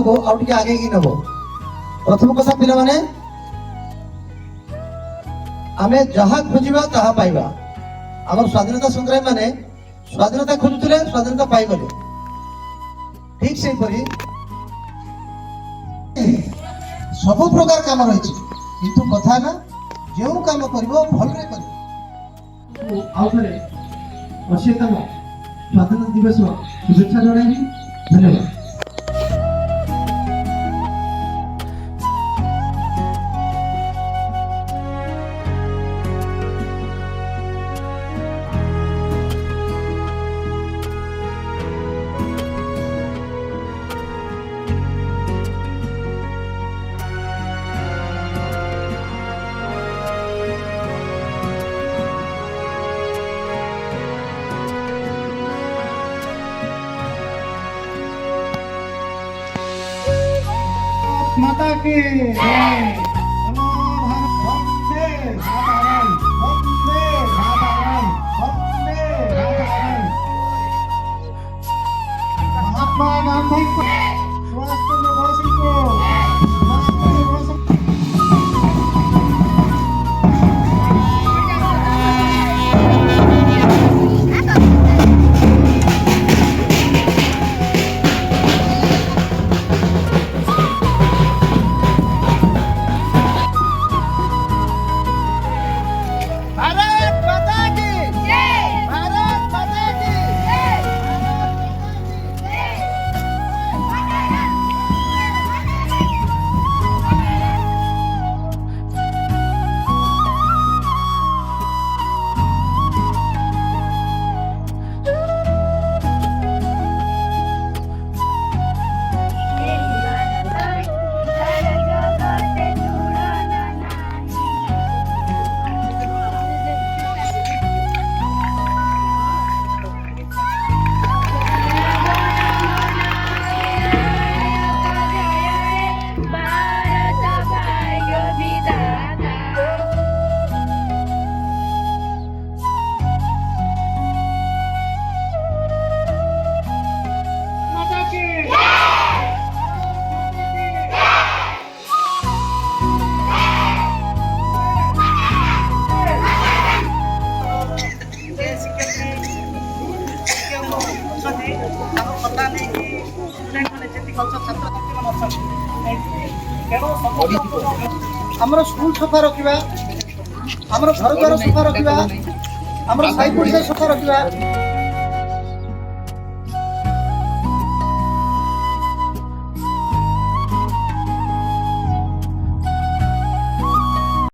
को आउट आगे की नब प्रथम कथा पिला माने आमे जहा खोजिबा ताहा पाइबा आम स्वाधीनता संग्रामी माने स्वाधीनता खोजुले स्वाधीनता पाइगले ठीक से परी सब प्रकार काम रही किंतु कथा ना जो काम करिवो भल रे करिवो आउथरे 80तम स्वाधीनता दिवस शुभेच्छा जणाइबी धन्यवाद। माता की जय। वंदे मातरम, वंदे मातरम, वंदे मातरम। महात्मा गांधी को सुभाष चंद्र बोस को आमर स्कूल सफा रखा आमर घर द्वार सफा रखा आमर साई पड़िया सफा रखा।